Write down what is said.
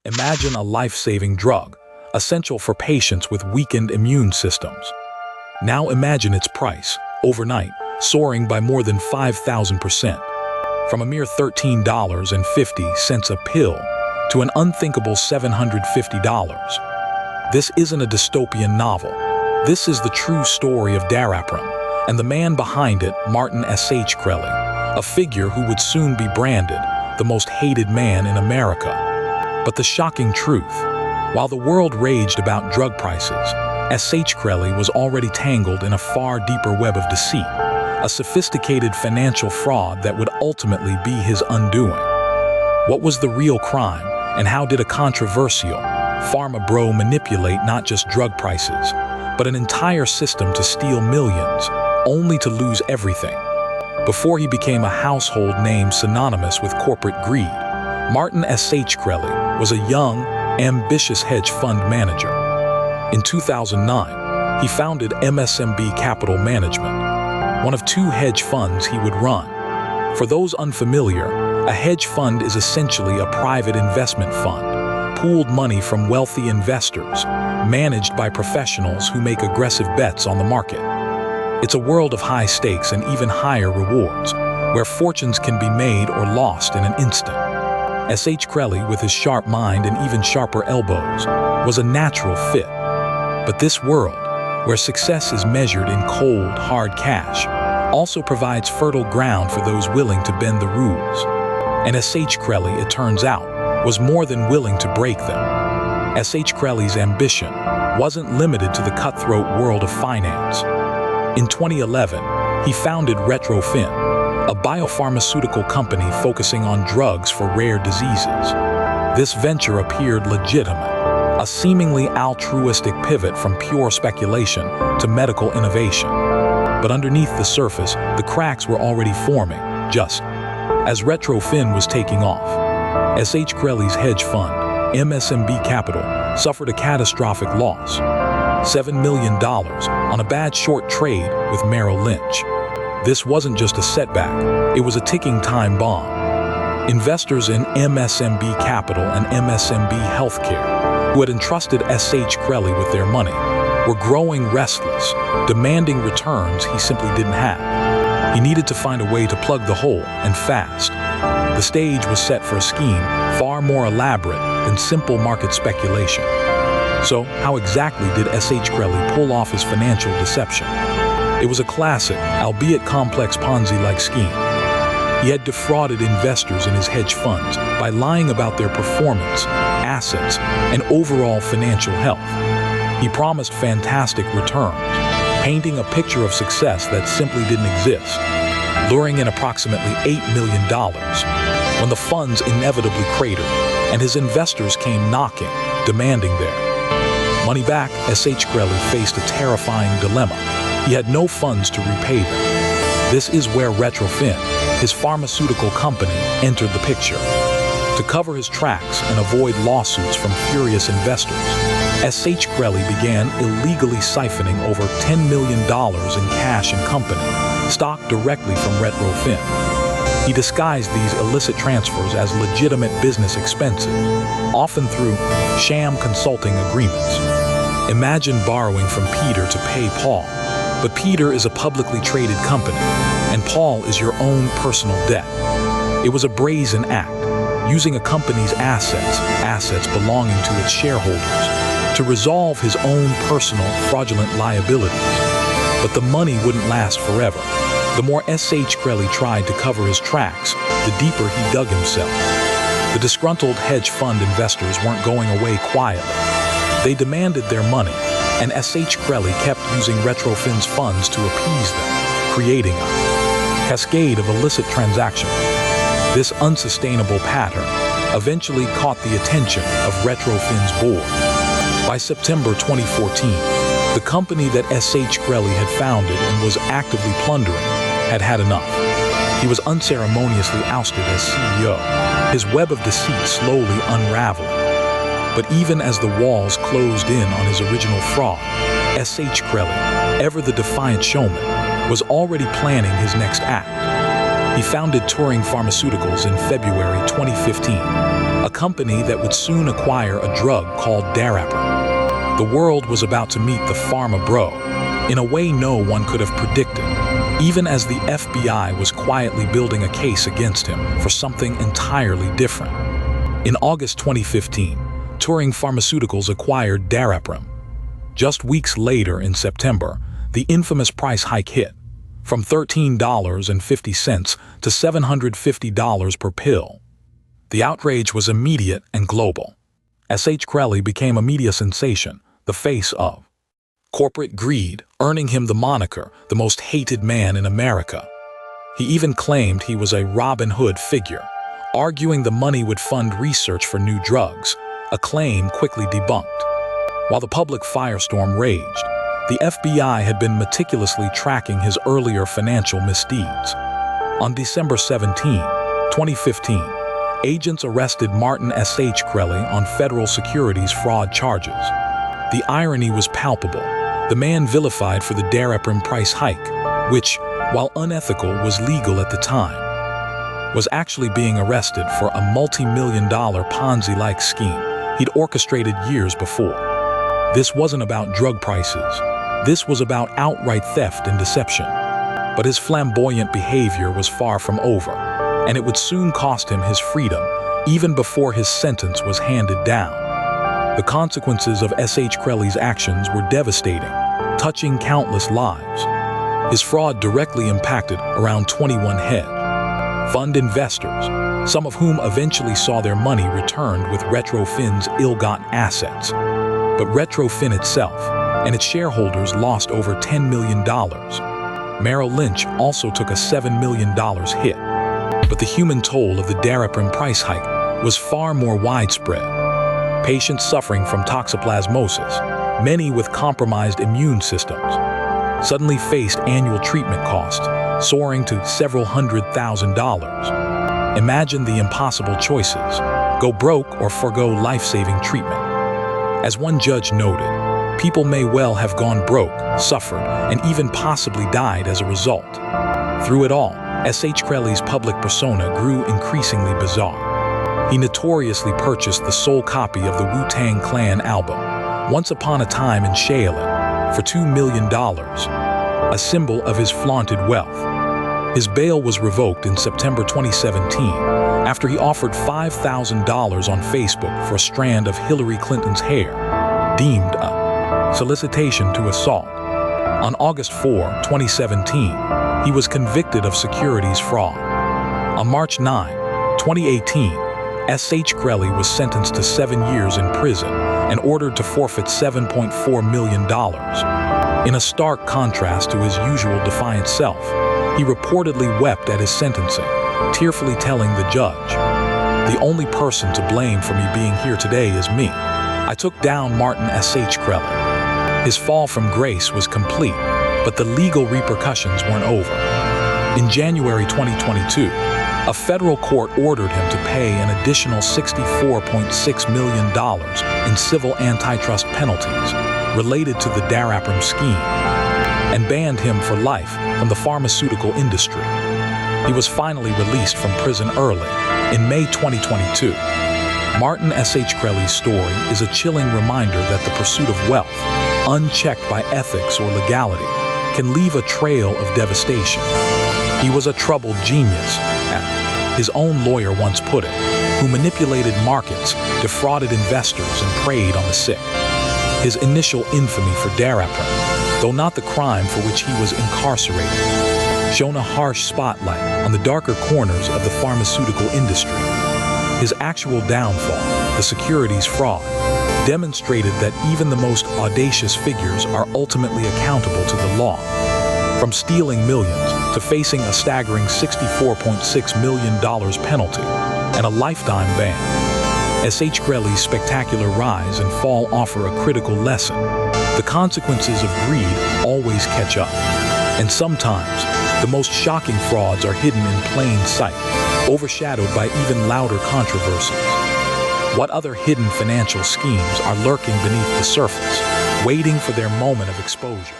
Imagine a life-saving drug, essential for patients with weakened immune systems. Now imagine its price, overnight, soaring by more than 5,000%. From a mere $13.50 a pill to an unthinkable $750. This isn't a dystopian novel. This is the true story of Daraprim, and the man behind it, Martin Shkreli, a figure who would soon be branded the most hated man in America. But the shocking truth, while the world raged about drug prices, Shkreli was already tangled in a far deeper web of deceit, a sophisticated financial fraud that would ultimately be his undoing. What was the real crime, and how did a controversial Pharma Bro manipulate not just drug prices, but an entire system to steal millions, only to lose everything? Before he became a household name synonymous with corporate greed, Martin Shkreli was a young, ambitious hedge fund manager. In 2009, he founded MSMB Capital Management, one of two hedge funds he would run. For those unfamiliar, a hedge fund is essentially a private investment fund, pooled money from wealthy investors, managed by professionals who make aggressive bets on the market. It's a world of high stakes and even higher rewards, where fortunes can be made or lost in an instant. Shkreli, with his sharp mind and even sharper elbows, was a natural fit. But this world, where success is measured in cold, hard cash, also provides fertile ground for those willing to bend the rules. And Shkreli, it turns out, was more than willing to break them. Shkreli's ambition wasn't limited to the cutthroat world of finance. In 2011, he founded Retrofin, a biopharmaceutical company focusing on drugs for rare diseases. This venture appeared legitimate, a seemingly altruistic pivot from pure speculation to medical innovation. But underneath the surface, the cracks were already forming, just as Retrofin was taking off. Shkreli's hedge fund, MSMB Capital, suffered a catastrophic loss, $7 million on a bad short trade with Merrill Lynch. This wasn't just a setback, it was a ticking time bomb. Investors in MSMB Capital and MSMB Healthcare, who had entrusted Shkreli with their money, were growing restless, demanding returns he simply didn't have. He needed to find a way to plug the hole, and fast. The stage was set for a scheme far more elaborate than simple market speculation. So, how exactly did Shkreli pull off his financial deception? It was a classic, albeit complex Ponzi-like scheme. He had defrauded investors in his hedge funds by lying about their performance, assets, and overall financial health. He promised fantastic returns, painting a picture of success that simply didn't exist, luring in approximately $8 million when the funds inevitably cratered and his investors came knocking, demanding their money back. Shkreli faced a terrifying dilemma. He had no funds to repay them. This is where Retrofin, his pharmaceutical company, entered the picture. To cover his tracks and avoid lawsuits from furious investors, Shkreli began illegally siphoning over $10 million in cash and company, stock directly from Retrofin. He disguised these illicit transfers as legitimate business expenses, often through sham consulting agreements. Imagine borrowing from Peter to pay Paul, but Peter is a publicly traded company, and Paul is your own personal debt. It was a brazen act, using a company's assets belonging to its shareholders, to resolve his own personal fraudulent liabilities. But the money wouldn't last forever. The more Shkreli tried to cover his tracks, the deeper he dug himself. The disgruntled hedge fund investors weren't going away quietly. They demanded their money, and Shkreli kept using Retrofin's funds to appease them, creating a cascade of illicit transactions. This unsustainable pattern eventually caught the attention of Retrofin's board. By September 2014, the company that Shkreli had founded and was actively plundering had had enough. He was unceremoniously ousted as CEO, his web of deceit slowly unraveling. But even as the walls closed in on his original fraud, Shkreli, ever the defiant showman, was already planning his next act. He founded Touring Pharmaceuticals in February 2015, a company that would soon acquire a drug called Daraprim. The world was about to meet the Pharma Bro in a way no one could have predicted, even as the FBI was quietly building a case against him for something entirely different. In August 2015, Turing Pharmaceuticals acquired Daraprim. Just weeks later, in September, the infamous price hike hit, from $13.50 to $750 per pill. The outrage was immediate and global. Shkreli became a media sensation, the face of corporate greed, earning him the moniker, the most hated man in America. He even claimed he was a Robin Hood figure, arguing the money would fund research for new drugs, a claim quickly debunked. While the public firestorm raged, the FBI had been meticulously tracking his earlier financial misdeeds. On December 17, 2015, agents arrested Martin Shkreli on federal securities fraud charges. The irony was palpable. The man vilified for the Daraprim price hike, which, while unethical, was legal at the time, was actually being arrested for a multi-million-dollar Ponzi-like scheme he'd orchestrated years before. This wasn't about drug prices. This was about outright theft and deception. But his flamboyant behavior was far from over, and it would soon cost him his freedom, even before his sentence was handed down. The consequences of Shkreli's actions were devastating, touching countless lives. His fraud directly impacted around 21 hedge fund investors, some of whom eventually saw their money returned with Retrofin's ill-gotten assets. But Retrofin itself and its shareholders lost over $10 million. Merrill Lynch also took a $7 million hit. But the human toll of the Daraprim price hike was far more widespread. Patients suffering from toxoplasmosis, many with compromised immune systems, suddenly faced annual treatment costs soaring to several $100,000. Imagine the impossible choices: go broke or forgo life-saving treatment. As one judge noted, people may well have gone broke, suffered, and even possibly died as a result. Through it all, Shkreli's public persona grew increasingly bizarre. He notoriously purchased the sole copy of the Wu-Tang Clan album, Once Upon a Time in Shaolin, for $2 million, a symbol of his flaunted wealth. His bail was revoked in September 2017 after he offered $5,000 on Facebook for a strand of Hillary Clinton's hair, deemed a solicitation to assault. On August 4, 2017, he was convicted of securities fraud. On March 9, 2018, Shkreli was sentenced to 7 years in prison and ordered to forfeit $7.4 million. In a stark contrast to his usual defiant self, he reportedly wept at his sentencing, tearfully telling the judge, "The only person to blame for me being here today is me. I took down Martin Shkreli." His fall from grace was complete, but the legal repercussions weren't over. In January 2022, a federal court ordered him to pay an additional $64.6 million in civil antitrust penalties related to the Daraprim scheme, and banned him for life from the pharmaceutical industry. He was finally released from prison early, in May 2022. Martin Shkreli's story is a chilling reminder that the pursuit of wealth, unchecked by ethics or legality, can leave a trail of devastation. He was a troubled genius, as his own lawyer once put it, who manipulated markets, defrauded investors, and preyed on the sick. His initial infamy for Daraprim, though not the crime for which he was incarcerated, shone a harsh spotlight on the darker corners of the pharmaceutical industry. His actual downfall, the securities fraud, demonstrated that even the most audacious figures are ultimately accountable to the law. From stealing millions to facing a staggering $64.6 million penalty and a lifetime ban, Shkreli's spectacular rise and fall offer a critical lesson. The consequences of greed always catch up, and sometimes the most shocking frauds are hidden in plain sight, overshadowed by even louder controversies. What other hidden financial schemes are lurking beneath the surface, waiting for their moment of exposure?